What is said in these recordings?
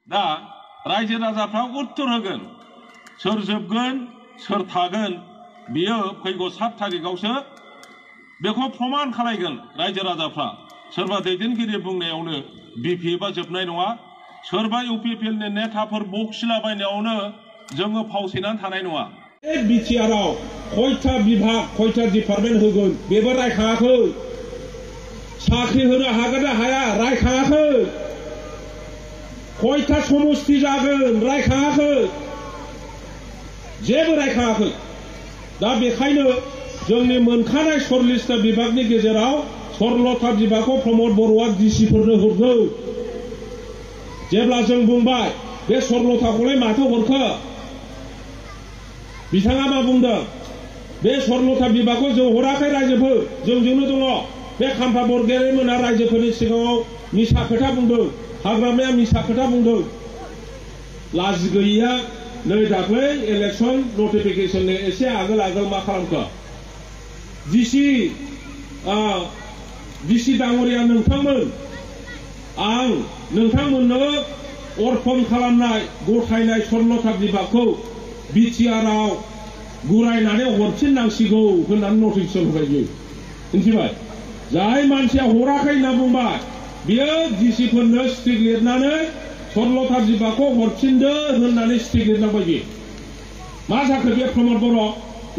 दा रायजो राजाफ्रा उत्तर होगोन सोर जोबगोन सोर थागोन बियो फैगौ 7 तारिखआवसो बेखौ प्रमान खालायगोन रायजो राजाफ्रा सोरबा दैदेनगिरि बुंनायावनो बिपिएफआ जोबनाय नङा सोरबा इउपिपिएलनि नेताफोर बखिलाबायनायावनो जोङो फावसायनानै थानाय नङा बिटिआरआव खयथा बिभाग खयथा डिपार्टमेन्ट होगोन बेबो रायखाङाखै साख्रि होनो हागोन ना हाया रायखाङाखै खयथा समस्ति जागोन रायखाङाखै जेबो रायखाङाखै दा बेखायनो जोंनि मोनखानाय 40टा बिभागनि गेजेराव 16था बिभागखौ प्रमद बर'आ डिसिफोरनो हरदों जेब्ला जों बुंबाय बे 16थाखौलाय माथो हरखो बिथाङा मा बुंदों बे 16था बिभागखौ जों हराखै रायजोफोर जोंजोंनो दङ बे खाम्फा बरगयारि मोना रायजोफोरनि सिगाङाव मिसा खोथा बुंदों हाग्रामाया मिसा खोथा बुंदों लाजि गैयिया नै दाख्लै इलेक्शन नटिफिकेशननि एसे आगोल मा खालामखो डिसि दाङरिया नोंथांमोन आं नोंथांमोननो अर्पण खालामनाय गथायनाय 16था बिभागखौ बिटिआरआव गुरायनानै हरफिननांसिगौ होननानै नटिफिकेशन होबाय बियो मिथिबाय जाय मानसिया हराखै होनना बुंबाय बियो डिसिफोरनो स्टिक लिरनानै 16था बिभागखौ हरफिनदो होननानै स्टिक लिरनांबाय बियो मा जाखो बे प्रमद बर'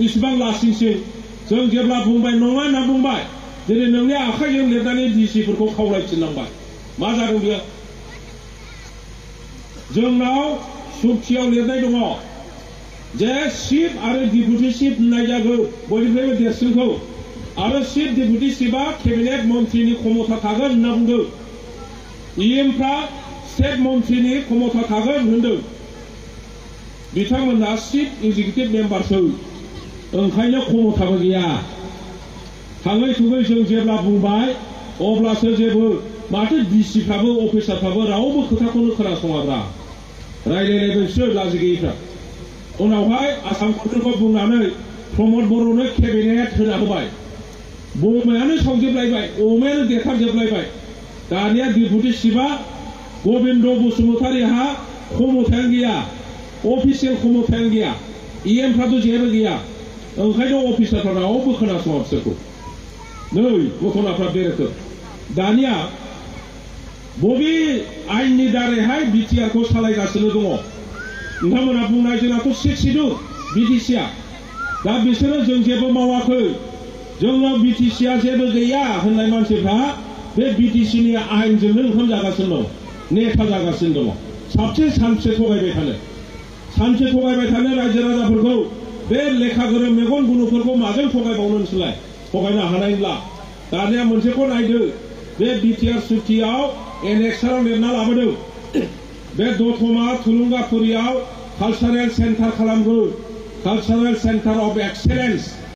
इसिबां लासिंसिं जों जेब्ला बुंबाय नङा होनना बुंबाय दिनै नोंनि आखाइजों लिरनानै डिसिफोरखौ खावलायफिननांबाय मा जादों बियो जोंनाव सुक्तियाव लिरनाय दङ जे चिफ आरो डिपुटि चिफ होननाय जागोन बयनिफ्रायबो देरसिनखौ आरो चिफ डिपुटि चिफआ केबिनेट मन्थ्रिनि क्षमता थागोन होनना बुंदों इएमफ्रा स्टेट मन्थ्रिनि क्षमता थागोन होनदों बिथांमोनहा चिफ एक्जिकिउटिभ मेम्बारसो ओंखायनो क्षमताबो गैया थाङै थुङै जों जेब्ला बुंबाय अब्लासो जेबो माथो डिसिफ्राबो अफिसारफ्राबो रावबो खोथाखौनो खोनासङाब्रा रायलायलायबायसो लाजि गैयिफ्रा उनावहाय आसाम गभर्नमेन्टखौ बुंनानै प्रमद बर'नो केबिनेट होना होबाय बमायानो सावजोबलायबाय अमायानो देखारजोबलायबाय दानिया डिपुटि चिफआ गबिन्द बसुमतारीहा क्षमतायानो गैया अफिसियेल क्षमतायानो गैया इएमफ्राथ' जेबो गैया ओंखायनो अफिसारफ्रा रावबो खोनासङा बिसोरखौ नै घटनाफ्रा बेरेखो दानिया बबे आइननि दारैहाय बिटिआरखौ सालायगासिनो दङ नोंथांमोना बुंनाय जोंनाथ' 6 सिडुल बिटिसिआ दा बिसोरो जों जेबो मावाखै जोंनाव बिटिसिआ जेबो गैया होननाय मानसिफ्रा बे बिटिसिनि आइनजोंनो ओंखाम जागासिनो दं नेता जागासिनो दङ साबसे सानसे थगायबाय थानो रायजो राजाफोरखौ बे लेखा गोरों मेगन गुनुफोरखौ माजों थगायबावनो नोंसोरलाय थगायनो हानायब्ला दानिया मोनसेखौ नायदो बे बिटिआर सुक्तियाव एनेक्साराव लिरना लाबोदों बे दतमा थुलुंगाफुरियाव कालचारेल सेन्टार खालामगोन कालचारेल सेन्टार अफ एक्सेलेन्स